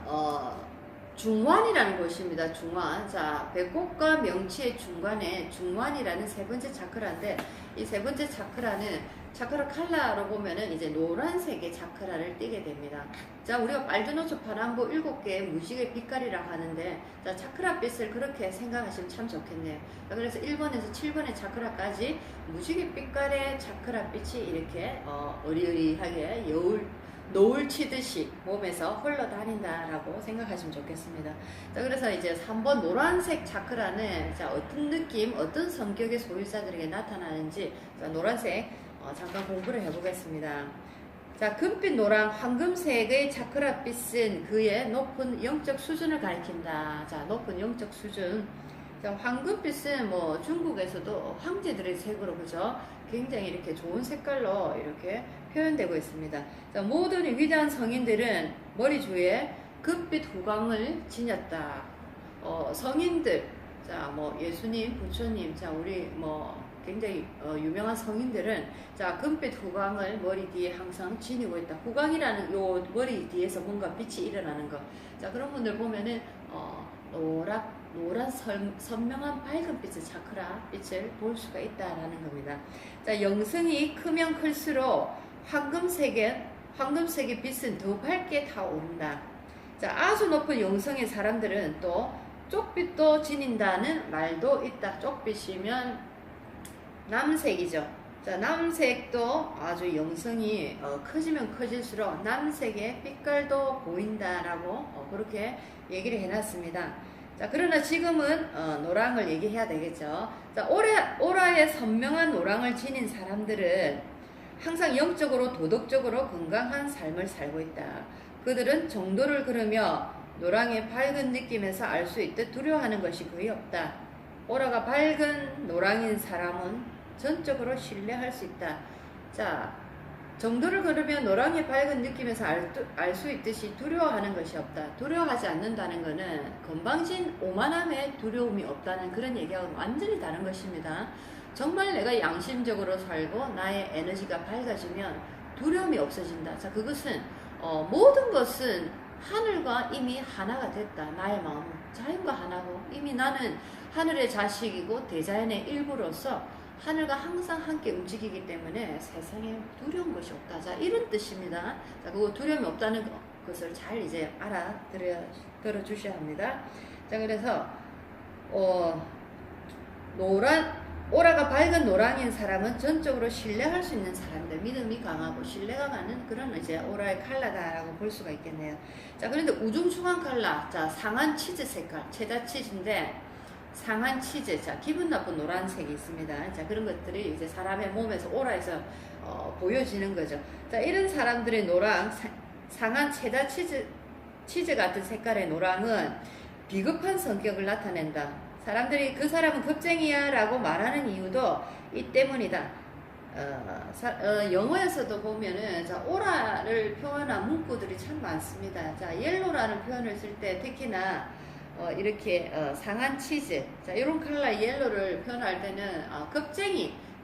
중환이라는 곳입니다. 중환. 자 배꼽과 명치의 중간에 중환이라는 세 번째 차크라인데 이 세 번째 차크라는 차크라 컬러로 보면은 이제 노란색의 차크라를 띠게 됩니다. 자, 우리가 빨주노초 파란보 7개의 무식의 빛깔이라 하는데, 자, 차크라 빛을 그렇게 생각하시면 참 좋겠네요. 자, 그래서 1번에서 7번의 차크라까지 무식의 빛깔의 차크라 빛이 이렇게, 어리어리하게 노을 치듯이 몸에서 흘러다닌다라고 생각하시면 좋겠습니다. 자, 그래서 이제 3번 노란색 차크라는, 자, 어떤 느낌, 어떤 성격의 소유자들에게 나타나는지, 자, 노란색, 잠깐 공부를 해보겠습니다. 자, 금빛 노랑 황금색의 차크라빛은 그의 높은 영적 수준을 가리킨다. 자, 높은 영적 수준. 자, 황금빛은 뭐 중국에서도 황제들의 색으로 그죠? 굉장히 이렇게 좋은 색깔로 이렇게 표현되고 있습니다. 자, 모든 위대한 성인들은 머리 주위에 금빛 후광을 지녔다. 성인들, 자, 뭐 예수님, 부처님, 자, 우리 뭐 굉장히 유명한 성인들은 자 금빛 후광을 머리 뒤에 항상 지니고 있다. 후광이라는 요 머리 뒤에서 뭔가 빛이 일어나는 것. 자 그런 분들 보면은 노란 선명한 밝은 빛의 차크라 빛을 볼 수가 있다라는 겁니다. 자 영성이 크면 클수록 황금색의 빛은 더 밝게 타오른다. 자 아주 높은 영성의 사람들은 또 쪽빛도 지닌다는 말도 있다. 쪽빛이면 남색이죠. 자, 남색도 아주 영성이 커지면 커질수록 남색의 빛깔도 보인다라고 그렇게 얘기를 해놨습니다. 자, 그러나 지금은 노랑을 얘기해야 되겠죠. 자, 오라의 선명한 노랑을 지닌 사람들은 항상 영적으로 도덕적으로 건강한 삶을 살고 있다. 그들은 정도를 걸으며 노랑의 밝은 느낌에서 알 수 있듯 두려워하는 것이 거의 없다. 오라가 밝은 노랑인 사람은 전적으로 신뢰할 수 있다. 자, 정도를 걸으면 노랑의 밝은 느낌에서 알 수 있듯이 두려워하는 것이 없다. 두려워하지 않는다는 것은 건방진 오만함에 두려움이 없다는 그런 얘기하고는 완전히 다른 것입니다. 정말 내가 양심적으로 살고 나의 에너지가 밝아지면 두려움이 없어진다. 자, 그것은 모든 것은 하늘과 이미 하나가 됐다. 나의 마음은 자연과 하나고 이미 나는 하늘의 자식이고 대자연의 일부로서 하늘과 항상 함께 움직이기 때문에 세상에 두려운 것이 없다. 자, 이런 뜻입니다. 자, 그거 두려움이 없다는 것을 잘 이제 들어주셔야 합니다. 자, 그래서 오라가 밝은 노랑인 사람은 전적으로 신뢰할 수 있는 사람들, 믿음이 강하고 신뢰가 가는 그런 이제 오라의 컬러다라고 볼 수가 있겠네요. 자, 그런데 우중충한 컬러, 자, 상한 치즈 색깔, 체다 치즈인데 상한 치즈, 자, 기분 나쁜 노란색이 있습니다. 자, 그런 것들이 이제 사람의 몸에서 오라에서 보여지는 거죠. 자, 이런 사람들의 노랑, 상한 체다 치즈 같은 색깔의 노랑은 비겁한 성격을 나타낸다. 사람들이 그 사람은 겁쟁이야 라고 말하는 이유도 이 때문이다. 영어에서도 보면은 자, 오라를 표현한 문구들이 참 많습니다. 자, 옐로라는 표현을 쓸 때 특히나 이렇게 상한 치즈, 자, 이런 컬러 옐로를 표현할 때는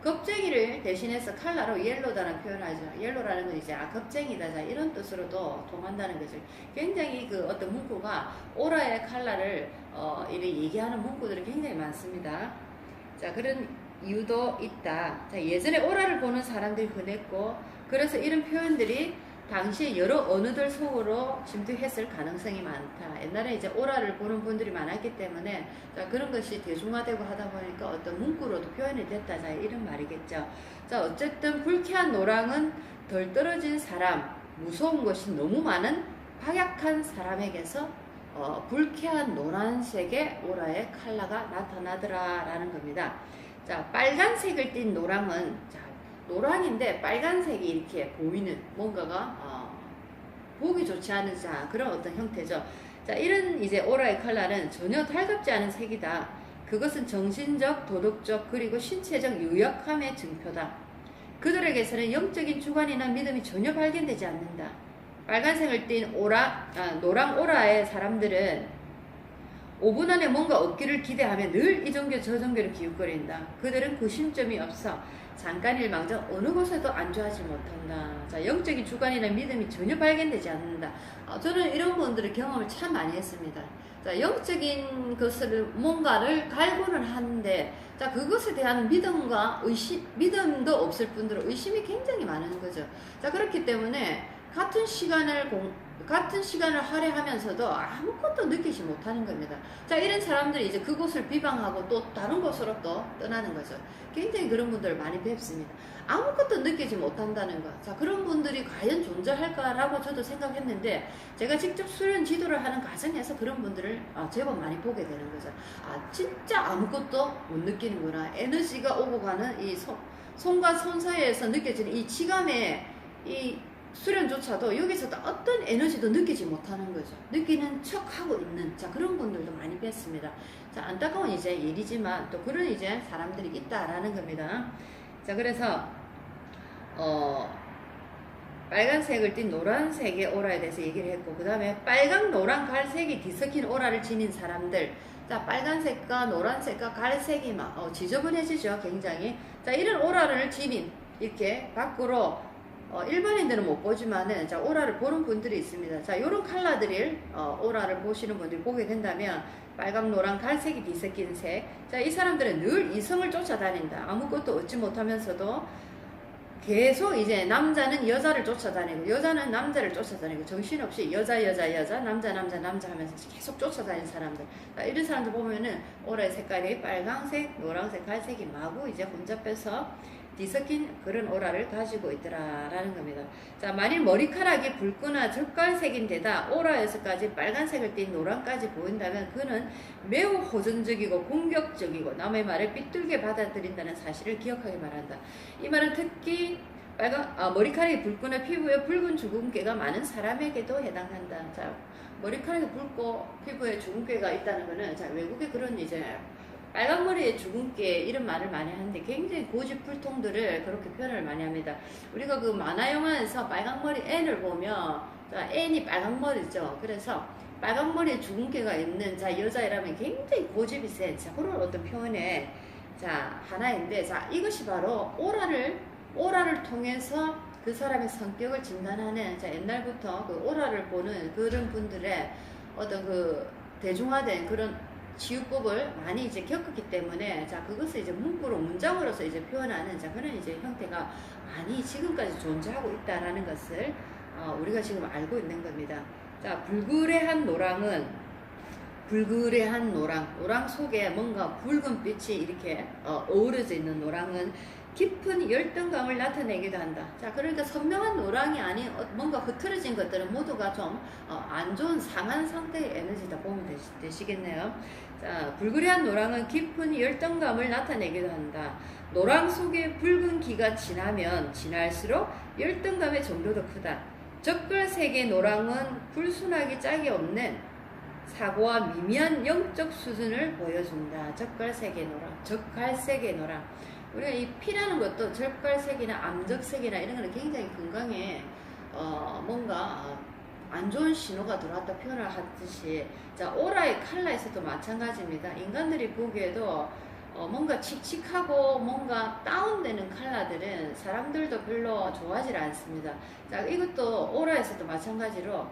겁쟁이를 대신해서 컬러로 옐로다는 표현하죠. 옐로라는 건 이제 겁쟁이다, 자, 이런 뜻으로도 통한다는 거죠. 굉장히 그 어떤 문구가 오라의 컬러를 이렇게 얘기하는 문구들이 굉장히 많습니다. 자, 그런 이유도 있다. 자, 예전에 오라를 보는 사람들이 흔했고, 그래서 이런 표현들이 당시 여러 언어들 속으로 침투했을 가능성이 많다. 옛날에 이제 오라를 보는 분들이 많았기 때문에 자, 그런 것이 대중화되고 하다 보니까 어떤 문구로도 표현이 됐다. 자, 이런 말이겠죠. 자, 어쨌든 불쾌한 노랑은 덜 떨어진 사람, 무서운 것이 너무 많은 박약한 사람에게서 불쾌한 노란색의 오라의 컬러가 나타나더라 라는 겁니다. 자, 빨간색을 띤 노랑은 자, 노랑인데 빨간색이 이렇게 보이는 뭔가가 보기 좋지 않은 자, 그런 어떤 형태죠. 자, 이런 이제 오라의 컬러는 전혀 달갑지 않은 색이다. 그것은 정신적, 도덕적, 그리고 신체적 유약함의 증표다. 그들에게서는 영적인 주관이나 믿음이 전혀 발견되지 않는다. 빨간색을 띤 노랑 오라의 사람들은 5분 안에 뭔가 얻기를 기대하며 늘 이 종교 저 종교를 기웃거린다. 그들은 구심점이 없어 잠깐 일망정 어느 곳에도 안주하지 못한다. 자, 영적인 주관이나 믿음이 전혀 발견되지 않는다. 저는 이런 분들의 경험을 참 많이 했습니다. 자, 영적인 것을 뭔가를 갈구는 하는데 자, 그것에 대한 믿음도 없을 뿐더러 의심이 굉장히 많은 거죠. 자, 그렇기 때문에 같은 시간을 할애하면서도 아무것도 느끼지 못하는 겁니다. 자, 이런 사람들이 이제 그곳을 비방하고 또 다른 곳으로 또 떠나는 거죠. 굉장히 그런 분들을 많이 뵙습니다. 아무것도 느끼지 못한다는 것. 자, 그런 분들이 과연 존재할까라고 저도 생각했는데 제가 직접 수련 지도를 하는 과정에서 그런 분들을 제법 많이 보게 되는 거죠. 진짜 아무것도 못 느끼는구나. 에너지가 오고 가는 이 손과 손 사이에서 느껴지는 이 치감의 이 수련조차도 여기서도 어떤 에너지도 느끼지 못하는 거죠. 느끼는 척 하고 있는 자, 그런 분들도 많이 뵀습니다. 자, 안타까운 이제 일이지만 또 그런 이제 사람들이 있다라는 겁니다. 자, 그래서 빨간색을 띤 노란색의 오라에 대해서 얘기를 했고, 그 다음에 빨강, 노란, 갈색이 뒤섞인 오라를 지닌 사람들. 자, 빨간색과 노란색과 갈색이 막 지저분해지죠, 굉장히. 자, 이런 오라를 지닌 이렇게 밖으로 일반인들은 못 보지만은 자, 오라를 보는 분들이 있습니다. 자, 요런 컬러들을 오라를 보시는 분들이 보게 된다면 빨강, 노랑, 갈색이 뒤섞인 색. 자, 이 사람들은 늘 이성을 쫓아다닌다. 아무것도 얻지 못하면서도 계속 이제 남자는 여자를 쫓아다니고 여자는 남자를 쫓아다니고 정신없이 여자 남자 하면서 계속 쫓아다니는 사람들. 자, 이런 사람들 보면은 오라의 색깔이 빨강색, 노란색, 갈색이 마구 이제 혼잡해서 뒤섞인 그런 오라를 가지고 있더라라는 겁니다. 자, 만일 머리카락이 붉거나 젓갈색인데다 오라에서까지 빨간색을 띤 노랑까지 보인다면 그는 매우 호전적이고 공격적이고 남의 말을 삐뚤게 받아들인다는 사실을 기억하기 바란다. 이 말은 특히 머리카락이 붉거나 피부에 붉은 주근깨가 많은 사람에게도 해당한다. 자, 머리카락이 붉고 피부에 주근깨가 있다는 거는, 자, 외국에 그런 이제 빨간머리에 주근깨 이런 말을 많이 하는데 굉장히 고집불통들을 그렇게 표현을 많이 합니다. 우리가 그 만화 영화에서 빨간머리 앤을 보면, 자, 앤이 빨간머리죠. 그래서 빨간머리에 주근깨가 있는, 자, 여자이라면 굉장히 고집이 센, 자, 그런 어떤 표현의, 자, 하나인데, 자, 이것이 바로 오라를 통해서 그 사람의 성격을 진단하는, 자, 옛날부터 그 오라를 보는 그런 분들의 어떤 그 대중화된 그런 치유법을 많이 이제 겪었기 때문에, 자, 그것을 이제 문장으로서 이제 표현하는, 자, 그런 이제 형태가 많이 지금까지 존재하고 있다라는 것을 우리가 지금 알고 있는 겁니다. 자, 불그레한 노랑 속에 뭔가 붉은 빛이 이렇게 어우러져 있는 노랑은 깊은 열등감을 나타내기도 한다. 자, 그러니까 선명한 노랑이 아닌 뭔가 흐트러진 것들은 모두가 좀 안 좋은 상한 상태의 에너지다 보면 되시겠네요. 자, 불그레한 노랑은 깊은 열등감을 나타내기도 한다. 노랑 속에 붉은 기가 지날수록 열등감의 정도도 크다. 젓갈색의 노랑은 불순하기 짝이 없는 사고와 미미한 영적 수준을 보여준다. 젓갈색의 노랑. 우리가 이 피라는 것도 젓갈색이나 암적색이나 이런 거는 굉장히 건강에 뭔가 안 좋은 신호가 들어왔다 표현을 하듯이, 자, 오라의 컬러에서도 마찬가지입니다. 인간들이 보기에도 뭔가 칙칙하고 뭔가 다운되는 컬러들은 사람들도 별로 좋아하지 않습니다. 자, 이것도 오라에서도 마찬가지로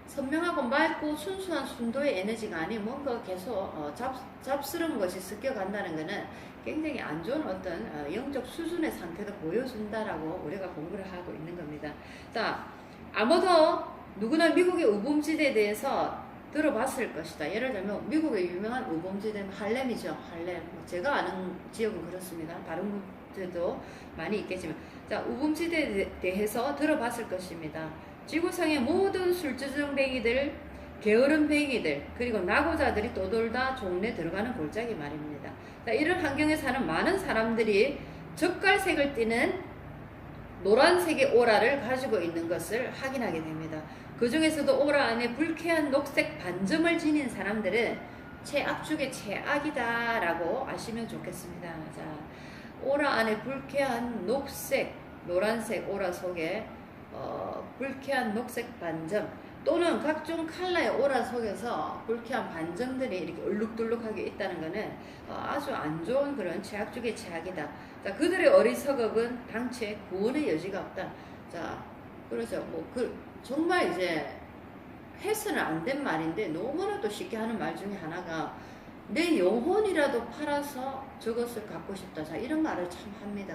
선명하고 맑고 순수한 순도의 에너지가 아닌 뭔가 계속 잡스러운 것이 습격한다는 것은 굉장히 안 좋은 어떤 영적 수준의 상태도 보여준다라고 우리가 공부를 하고 있는 겁니다. 자, 아무도 누구나 미국의 우범지대에 대해서 들어봤을 것이다. 예를 들면 미국의 유명한 우범지대는 할렘이죠. 할렘. 제가 아는 지역은 그렇습니다. 다른 곳들도 많이 있겠지만, 자, 우범지대에 대해서 들어봤을 것입니다. 지구상의 모든 술주정뱅이들, 게으름뱅이들, 그리고 낙오자들이 떠돌다 종래 들어가는 골짜기 말입니다. 자, 이런 환경에 사는 많은 사람들이 젓갈색을 띠는 노란색의 오라를 가지고 있는 것을 확인하게 됩니다. 그 중에서도 오라 안에 불쾌한 녹색 반점을 지닌 사람들은 최악 중에 최악이다 라고 아시면 좋겠습니다. 자, 오라 안에 불쾌한 노란색 오라 속에 불쾌한 녹색 반점 또는 각종 컬러의 오라 속에서 불쾌한 반점들이 이렇게 얼룩덜룩하게 있다는 것은 아주 안 좋은 그런 최악 중의 최악이다. 자, 그들의 어리석음은 당최 구원의 여지가 없다. 자, 그렇죠. 정말 이제 해서는 안 된 말인데 너무나도 쉽게 하는 말 중에 하나가 내 영혼이라도 팔아서 저것을 갖고 싶다. 자, 이런 말을 참 합니다.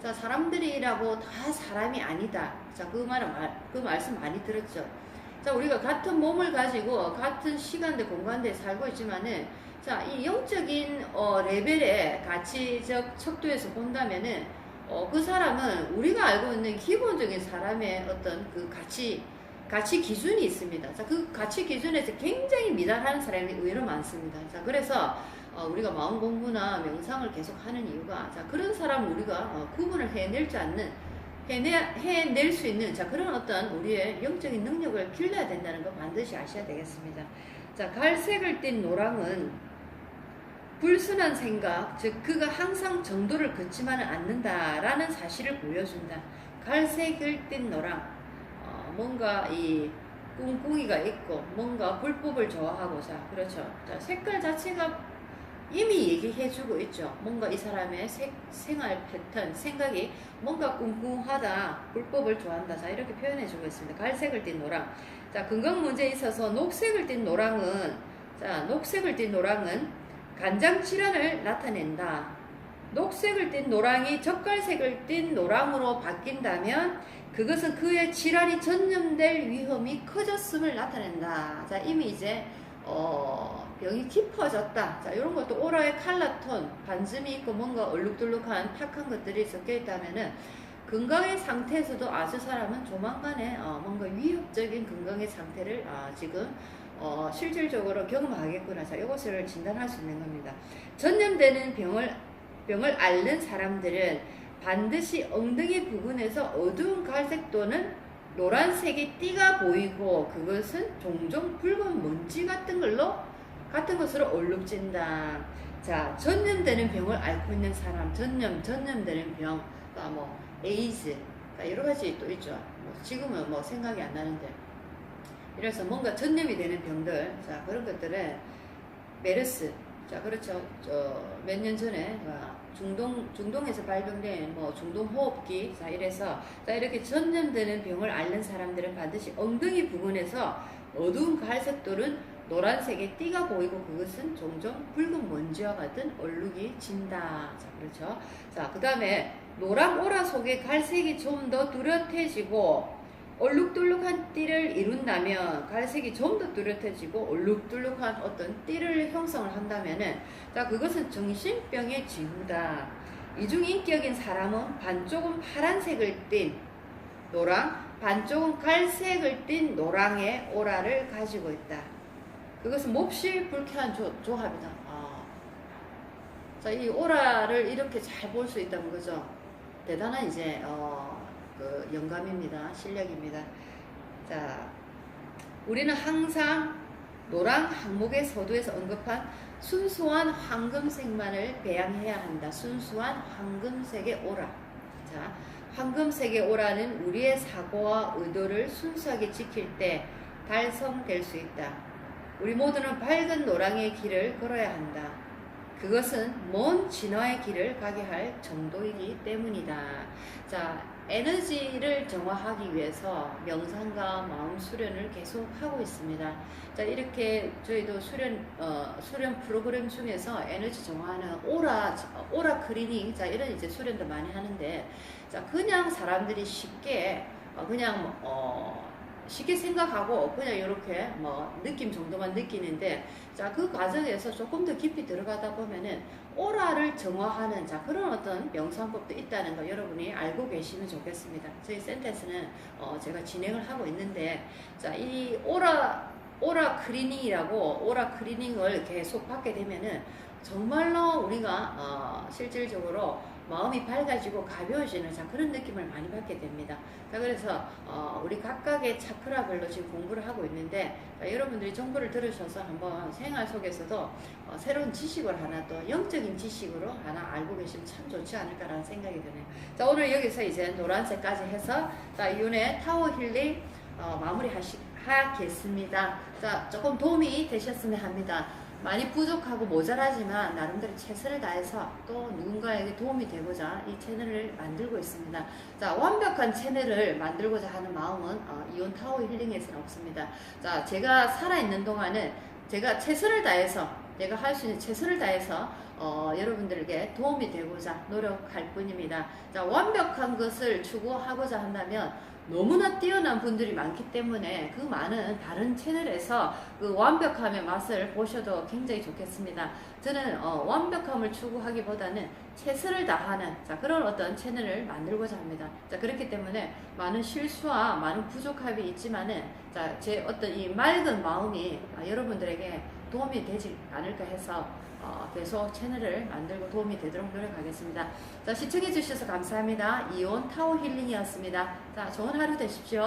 자, 사람들이라고 다 사람이 아니다. 자, 그 말씀 많이 들었죠. 자, 우리가 같은 몸을 가지고 같은 시간대 공간대에 살고 있지만은, 자, 이 영적인 레벨의 가치적 척도에서 본다면은 그 사람은 우리가 알고 있는 기본적인 사람의 어떤 그 가치 기준이 있습니다. 자, 그 가치 기준에서 굉장히 미달하는 사람이 의외로 많습니다. 자, 그래서 우리가 마음 공부나 명상을 계속 하는 이유가, 자, 그런 사람을 우리가 구분을 해낼 수 있는, 자, 그런 어떤 우리의 영적인 능력을 길러야 된다는 거 반드시 아셔야 되겠습니다. 자, 갈색을 띤 노랑은 불순한 생각, 즉 그가 항상 정도를 걷지만은 않는다라는 사실을 보여준다. 갈색을 띤 노랑, 뭔가 이 꿍꿍이가 있고 뭔가 불법을 좋아하고, 자, 그렇죠. 자, 색깔 자체가 이미 얘기해주고 있죠. 뭔가 이 사람의 생활 패턴, 생각이 뭔가 꿍꿍하다, 불법을 좋아한다. 자, 이렇게 표현해주고 있습니다. 갈색을 띤 노랑. 자, 건강 문제에 있어서 녹색을 띤 노랑은 간장 질환을 나타낸다. 녹색을 띤 노랑이 젓갈색을 띤 노랑으로 바뀐다면 그것은 그의 질환이 전염될 위험이 커졌음을 나타낸다. 자, 이미 이제 병이 깊어졌다. 자, 이런 것도 오라의 칼라톤, 반점이 있고 뭔가 얼룩덜룩한 탁한 것들이 섞여 있다면은 건강의 상태에서도 아주 사람은 조만간에 뭔가 위협적인 건강의 상태를 지금 실질적으로 경험하겠구나. 자, 이것을 진단할 수 있는 겁니다. 전염되는 병을 앓는 사람들은 반드시 엉덩이 부분에서 어두운 갈색 또는 노란색의 띠가 보이고 그것은 종종 붉은 먼지 같은 것으로 얼룩진다. 자, 전염되는 병을 앓고 있는 사람, 전염되는 병, 뭐 에이즈, 여러 가지 또 있죠. 지금은 뭐 생각이 안 나는데. 이래서 뭔가 전염이 되는 병들, 자, 그런 것들은 메르스, 자, 그렇죠. 몇 년 전에 중동에서 발병된 중동호흡기, 자, 이래서 자, 이렇게 전염되는 병을 앓는 사람들은 반드시 엉덩이 부분에서 어두운 갈색 또는 노란색의 띠가 보이고 그것은 종종 붉은 먼지와 같은 얼룩이 진다. 자, 그렇죠. 자, 그 다음에 노랑 오라 속에 갈색이 좀 더 뚜렷해지고 얼룩덜룩한 띠를 이룬다면, 갈색이 좀 더 뚜렷해지고 얼룩덜룩한 어떤 띠를 형성을 한다면은, 자, 그것은 정신병의 징후다. 이중 인격인 사람은 반쪽은 파란색을 띤 노랑, 반쪽은 갈색을 띤 노랑의 오라를 가지고 있다. 그것은 몹시 불쾌한 조합이다. 자, 이 오라를 이렇게 잘 볼 수 있다는 거죠. 대단한 이제 그 영감입니다. 실력입니다. 자, 우리는 항상 노랑 항목의 서두에서 언급한 순수한 황금색만을 배양해야 한다. 순수한 황금색의 오라. 자, 황금색의 오라는 우리의 사고와 의도를 순수하게 지킬 때 달성될 수 있다. 우리 모두는 밝은 노랑의 길을 걸어야 한다. 그것은 먼 진화의 길을 가게 할 정도이기 때문이다. 자, 에너지를 정화하기 위해서 명상과 마음 수련을 계속 하고 있습니다. 자, 이렇게 저희도 수련 프로그램 중에서 에너지 정화하는 오라 클리닝, 자, 이런 이제 수련도 많이 하는데, 자, 그냥 사람들이 쉽게 쉽게 생각하고 그냥 이렇게 느낌 정도만 느끼는데, 자, 그 과정에서 조금 더 깊이 들어가다 보면은 오라를 정화하는, 자, 그런 어떤 명상법도 있다는 거 여러분이 알고 계시면 좋겠습니다. 저희 센터에서는 제가 진행을 하고 있는데, 자, 이 오라 클리닝이라고, 오라 클리닝을 계속 받게 되면은 정말로 우리가 실질적으로 마음이 밝아지고 가벼워지는, 자, 그런 느낌을 많이 받게 됩니다. 자, 그래서 우리 각각의 차크라별로 지금 공부를 하고 있는데, 자, 여러분들이 정보를 들으셔서 한번 생활 속에서도 새로운 지식을 하나, 또 영적인 지식으로 하나 알고 계시면 참 좋지 않을까라는 생각이 드네요. 자, 오늘 여기서 이제 노란색까지 해서, 자, 이윤의 타워 힐링 마무리 하겠습니다. 자, 조금 도움이 되셨으면 합니다. 많이 부족하고 모자라지만 나름대로 최선을 다해서 또 누군가에게 도움이 되고자 이 채널을 만들고 있습니다. 자, 완벽한 채널을 만들고자 하는 마음은 이온 타워 힐링에서는 없습니다. 자, 제가 살아있는 동안은 제가 최선을 다해서, 내가 할 수 있는 최선을 다해서 여러분들에게 도움이 되고자 노력할 뿐입니다. 자, 완벽한 것을 추구하고자 한다면 너무나 뛰어난 분들이 많기 때문에 그 많은 다른 채널에서 그 완벽함의 맛을 보셔도 굉장히 좋겠습니다. 저는 완벽함을 추구하기보다는 최선을 다하는, 자, 그런 어떤 채널을 만들고자 합니다. 자, 그렇기 때문에 많은 실수와 많은 부족함이 있지만은, 자, 제 어떤 이 맑은 마음이 여러분들에게 도움이 되지 않을까 해서 계속 채널을 만들고 도움이 되도록 노력하겠습니다. 자, 시청해 주셔서 감사합니다. 이온 타워 힐링이었습니다. 자, 좋은 하루 되십시오.